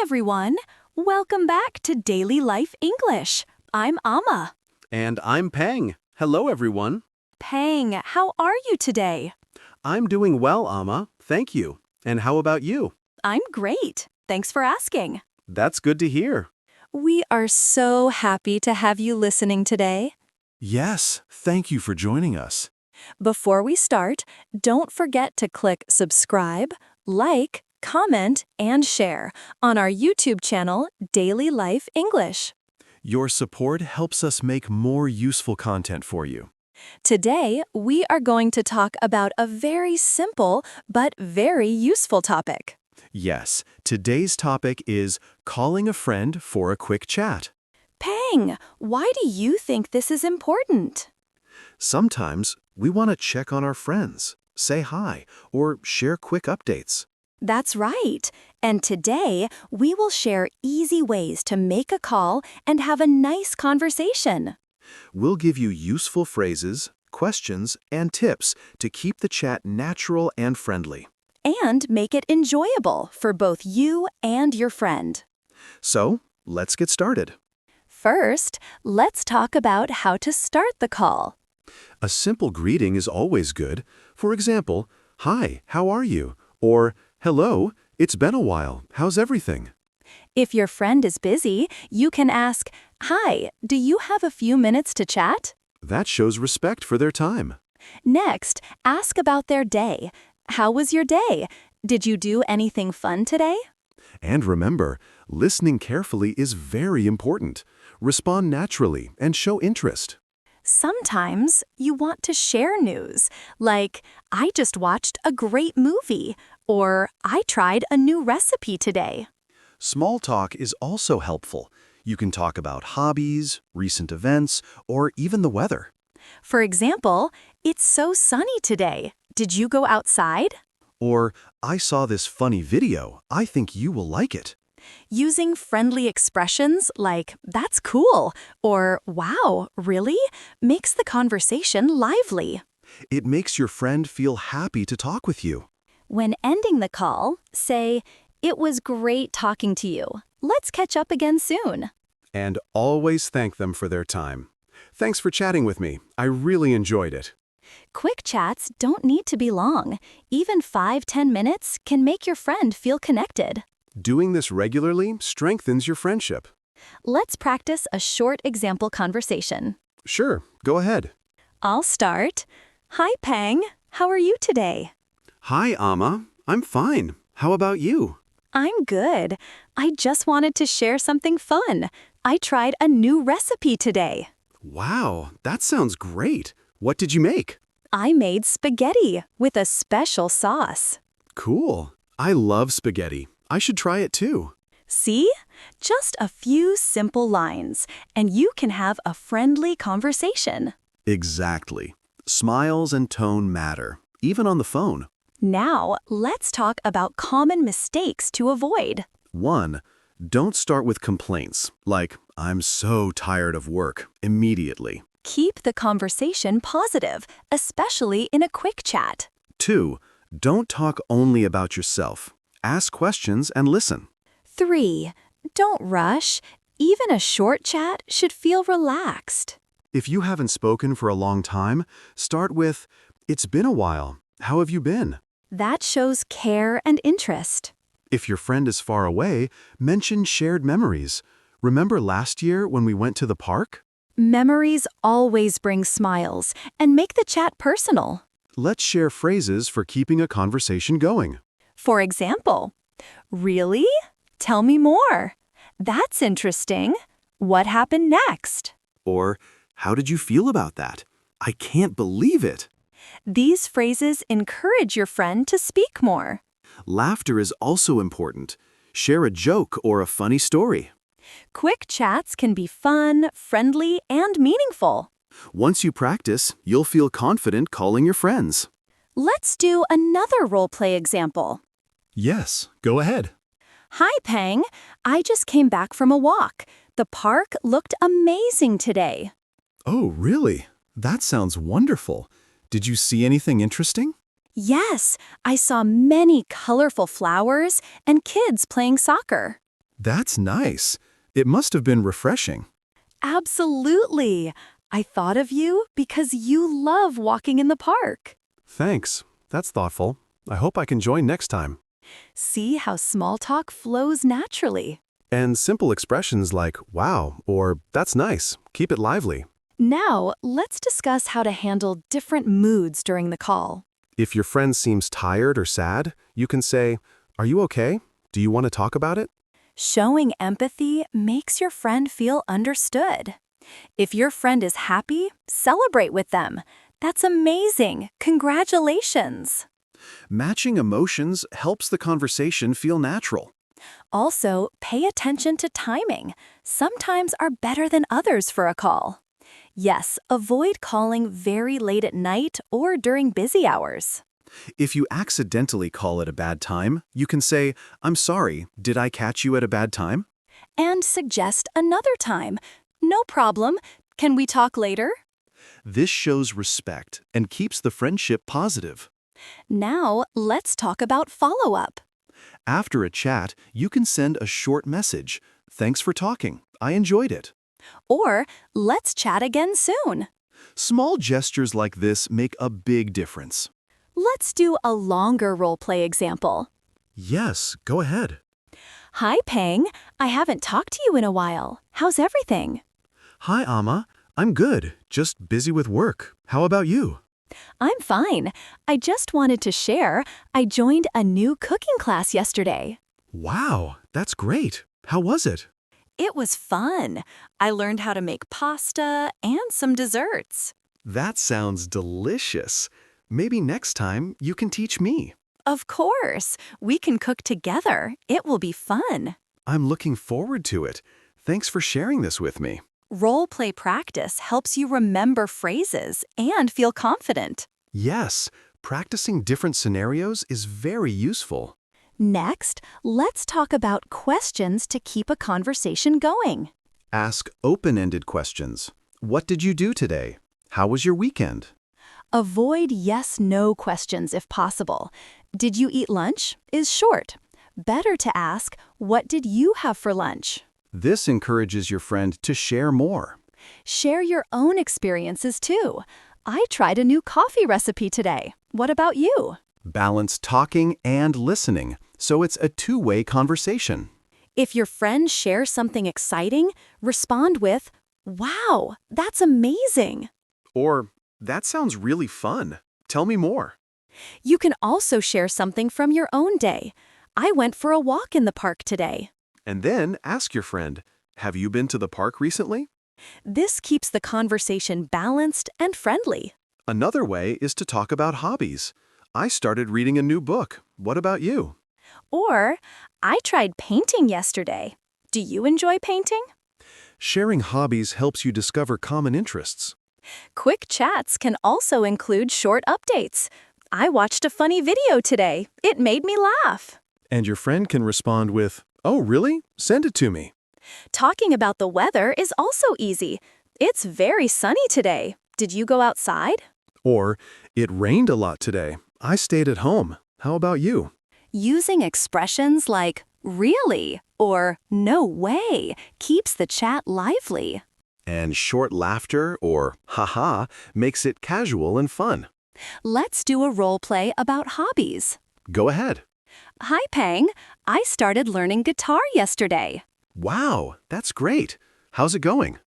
everyone. Welcome back to Daily Life English. I'm Amma. And I'm Peng. Hello, everyone. Peng, how are you today? I'm doing well, Amma. Thank you. And how about you? I'm great. Thanks for asking. That's good to hear. We are so happy to have you listening today. Yes, thank you for joining us. Before we start, don't forget to click subscribe, like, comment, and share on our YouTube channel, Daily Life English. Your support helps us make more useful content for you. Today, we are going to talk about a very simple but very useful topic. Yes, today's topic is calling a friend for a quick chat. Peng, why do you think this is important? Sometimes we want to check on our friends, say hi, or share quick updates. That's right. And today, we will share easy ways to make a call and have a nice conversation. We'll give you useful phrases, questions, and tips to keep the chat natural and friendly. And make it enjoyable for both you and your friend. So, let's get started. First, let's talk about how to start the call. A simple greeting is always good. For example, "Hi, how are you?" Or, "Hello, it's been a while. How's everything?" If your friend is busy, you can ask, "Hi, do you have a few minutes to chat?" That shows respect for their time. Next, ask about their day. How was your day? Did you do anything fun today? And remember, listening carefully is very important. Respond naturally and show interest. Sometimes you want to share news, like, "I just watched a great movie," or "I tried a new recipe today." Small talk is also helpful. You can talk about hobbies, recent events, or even the weather. For example, "It's so sunny today. Did you go outside?" Or, "I saw this funny video. I think you will like it." Using friendly expressions like, "That's cool," or "Wow, really?" makes the conversation lively. It makes your friend feel happy to talk with you. When ending the call, say, "It was great talking to you. Let's catch up again soon." And always thank them for their time. Thanks for chatting with me. I really enjoyed it. Quick chats don't need to be long. Even 5-10 minutes can make your friend feel connected. Doing this regularly strengthens your friendship. Let's practice a short example conversation. Sure, go ahead. I'll start. "Hi, Peng. How are you today?" Hi, Amma. I'm fine. How about you? "I'm good. I just wanted to share something fun. I tried a new recipe today." Wow, that sounds great. What did you make? "I made spaghetti with a special sauce." Cool. I love spaghetti. I should try it too. See? Just a few simple lines, and you can have a friendly conversation. Exactly. Smiles and tone matter, even on the phone. Now, let's talk about common mistakes to avoid. 1. Don't start with complaints, like, "I'm so tired of work," immediately. Keep the conversation positive, especially in a quick chat. 2. Don't talk only about yourself. Ask questions and listen. 3. Don't rush. Even a short chat should feel relaxed. If you haven't spoken for a long time, start with, "It's been a while. How have you been?" That shows care and interest. If your friend is far away, mention shared memories. Remember last year when we went to the park? Memories always bring smiles and make the chat personal. Let's share phrases for keeping a conversation going. For example, "Really? Tell me more. That's interesting. What happened next?" Or, "How did you feel about that? I can't believe it." These phrases encourage your friend to speak more. Laughter is also important. Share a joke or a funny story. Quick chats can be fun, friendly, and meaningful. Once you practice, you'll feel confident calling your friends. Let's do another role-play example. Yes, go ahead. "Hi, Peng. I just came back from a walk. The park looked amazing today." Oh, really? That sounds wonderful. Did you see anything interesting? Yes, I saw many colorful flowers and kids playing soccer. That's nice. It must have been refreshing. Absolutely. I thought of you because you love walking in the park. Thanks. That's thoughtful. I hope I can join next time. See how small talk flows naturally. And simple expressions like, wow, or that's nice, keep it lively. Now, let's discuss how to handle different moods during the call. If your friend seems tired or sad, you can say, are you okay? Do you want to talk about it? Showing empathy makes your friend feel understood. If your friend is happy, celebrate with them. That's amazing. Congratulations. Matching emotions helps the conversation feel natural. Also, pay attention to timing. Some times are better than others for a call. Yes, avoid calling very late at night or during busy hours. If you accidentally call at a bad time, you can say, I'm sorry, did I catch you at a bad time? And suggest another time. No problem. Can we talk later? This shows respect and keeps the friendship positive. Now, let's talk about follow-up. After a chat, you can send a short message. Thanks for talking. I enjoyed it. Or, let's chat again soon. Small gestures like this make a big difference. Let's do a longer role-play example. Yes, go ahead. Hi, Peng. I haven't talked to you in a while. How's everything? Hi, Amma. I'm good. Just busy with work. How about you? I'm fine. I just wanted to share. I joined a new cooking class yesterday. Wow, that's great. How was it? It was fun. I learned how to make pasta and some desserts. That sounds delicious. Maybe next time you can teach me. Of course. We can cook together. It will be fun. I'm looking forward to it. Thanks for sharing this with me. Role-play practice helps you remember phrases and feel confident. Yes, practicing different scenarios is very useful. Next, let's talk about questions to keep a conversation going. Ask open-ended questions. What did you do today? How was your weekend? Avoid yes/no questions if possible. Did you eat lunch? Is short. Better to ask, what did you have for lunch? This encourages your friend to share more. Share your own experiences too. I tried a new coffee recipe today. What about you? Balance talking and listening, so it's a two-way conversation. If your friend shares something exciting, respond with, wow, that's amazing. Or, that sounds really fun. Tell me more. You can also share something from your own day. I went for a walk in the park today. And then ask your friend, have you been to the park recently? This keeps the conversation balanced and friendly. Another way is to talk about hobbies. I started reading a new book. What about you? Or, I tried painting yesterday. Do you enjoy painting? Sharing hobbies helps you discover common interests. Quick chats can also include short updates. I watched a funny video today. It made me laugh. And your friend can respond with, oh, really? Send it to me. Talking about the weather is also easy. It's very sunny today. Did you go outside? Or, it rained a lot today. I stayed at home. How about you? Using expressions like really or no way keeps the chat lively. And short laughter or haha makes it casual and fun. Let's do a role play about hobbies. Go ahead. Hi, Peng. I started learning guitar yesterday. Wow, that's great. How's it going?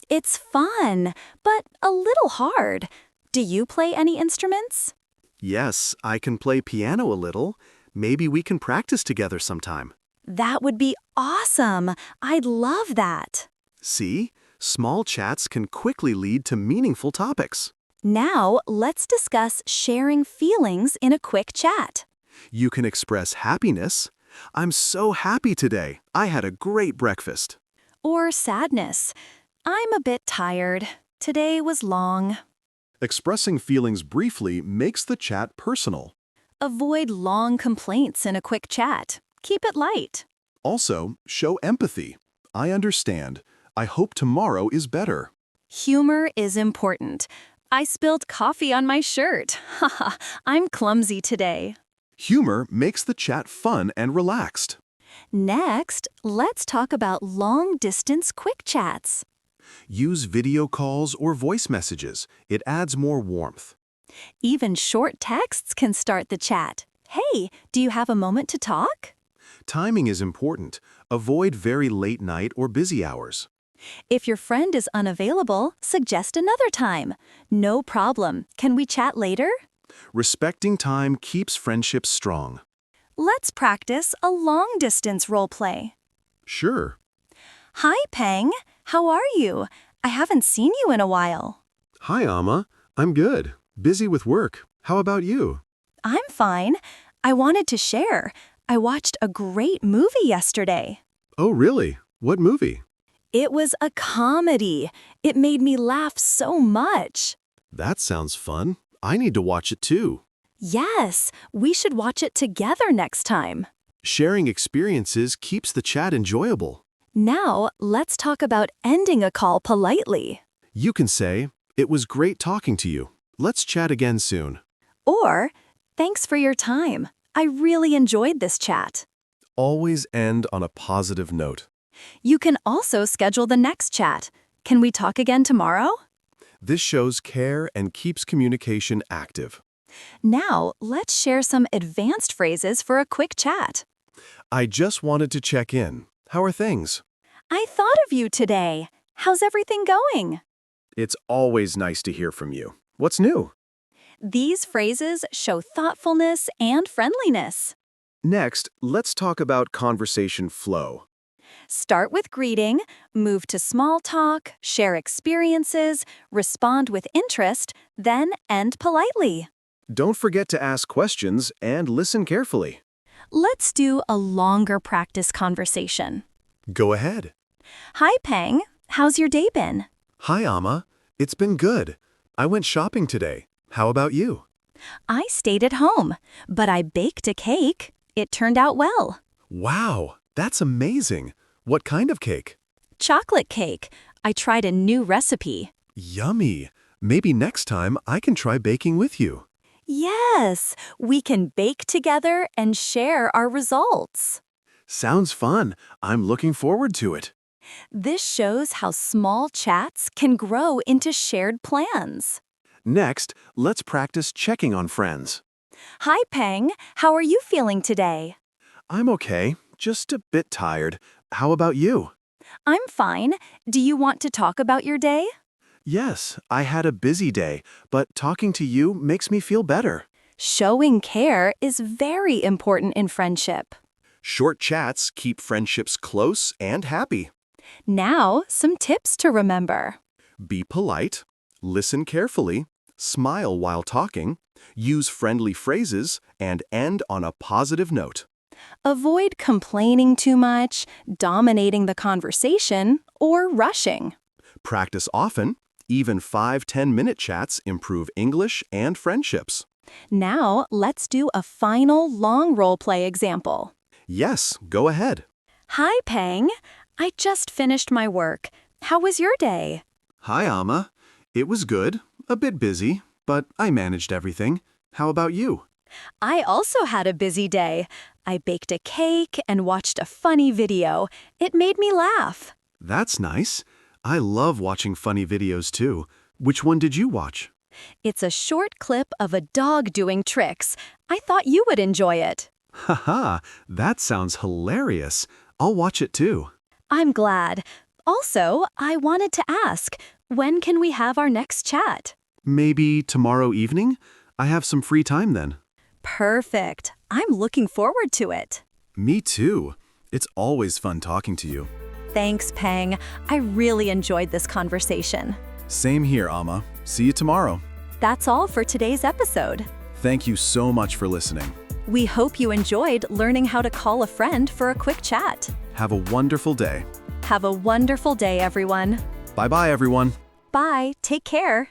It's fun, but a little hard. Do you play any instruments? Yes, I can play piano a little. Maybe we can practice together sometime. That would be awesome. I'd love that. See? Small chats can quickly lead to meaningful topics. Now, let's discuss sharing feelings in a quick chat. You can express happiness. I'm so happy today. I had a great breakfast. Or sadness. I'm a bit tired. Today was long. Expressing feelings briefly makes the chat personal. Avoid long complaints in a quick chat. Keep it light. Also, show empathy. I understand. I hope tomorrow is better. Humor is important. I spilled coffee on my shirt. Haha, I'm clumsy today. Humor makes the chat fun and relaxed. Next, let's talk about long-distance quick chats. Use video calls or voice messages. It adds more warmth. Even short texts can start the chat. Hey, do you have a moment to talk? Timing is important. Avoid very late night or busy hours. If your friend is unavailable, suggest another time. No problem. Can we chat later? Respecting time keeps friendships strong. Let's practice a long-distance role play. Sure. Hi, Peng. How are you? I haven't seen you in a while. Hi, Amma. I'm good. Busy with work. How about you? I'm fine. I wanted to share. I watched a great movie yesterday. Oh, really? What movie? It was a comedy. It made me laugh so much. That sounds fun. I need to watch it too. Yes, we should watch it together next time. Sharing experiences keeps the chat enjoyable. Now, let's talk about ending a call politely. You can say, "It was great talking to you. Let's chat again soon." Or, thanks for your time. I really enjoyed this chat. Always end on a positive note. You can also schedule the next chat. Can we talk again tomorrow? This shows care and keeps communication active. Now, let's share some advanced phrases for a quick chat. I just wanted to check in. How are things? I thought of you today. How's everything going? It's always nice to hear from you. What's new? These phrases show thoughtfulness and friendliness. Next, let's talk about conversation flow. Start with greeting, move to small talk, share experiences, respond with interest, then end politely. Don't forget to ask questions and listen carefully. Let's do a longer practice conversation. Go ahead. Hi, Peng. How's your day been? Hi, Amma. It's been good. I went shopping today. How about you? I stayed at home, but I baked a cake. It turned out well. Wow, that's amazing. What kind of cake? Chocolate cake. I tried a new recipe. Yummy. Maybe next time I can try baking with you. Yes, we can bake together and share our results. Sounds fun. I'm looking forward to it. This shows how small chats can grow into shared plans. Next, let's practice checking on friends. Hi, Peng. How are you feeling today? I'm okay, just a bit tired. How about you? I'm fine. Do you want to talk about your day? Yes, I had a busy day, but talking to you makes me feel better. Showing care is very important in friendship. Short chats keep friendships close and happy. Now, some tips to remember. Be polite, listen carefully, smile while talking, use friendly phrases, and end on a positive note. Avoid complaining too much, dominating the conversation, or rushing. Practice often. Even 5-10-minute chats improve English and friendships. Now, let's do a final long role play example. Yes, go ahead. Hi, Peng. I just finished my work. How was your day? Hi, Amma. It was good. A bit busy, but I managed everything. How about you? I also had a busy day. I baked a cake and watched a funny video. It made me laugh. That's nice. I love watching funny videos too. Which one did you watch? It's a short clip of a dog doing tricks. I thought you would enjoy it. Haha, that sounds hilarious. I'll watch it too. I'm glad. Also, I wanted to ask, when can we have our next chat? Maybe tomorrow evening? I have some free time then. Perfect. I'm looking forward to it. Me too. It's always fun talking to you. Thanks, Peng. I really enjoyed this conversation. Same here, Amma. See you tomorrow. That's all for today's episode. Thank you so much for listening. We hope you enjoyed learning how to call a friend for a quick chat. Have a wonderful day. Have a wonderful day, everyone. Bye-bye, everyone. Bye. Take care.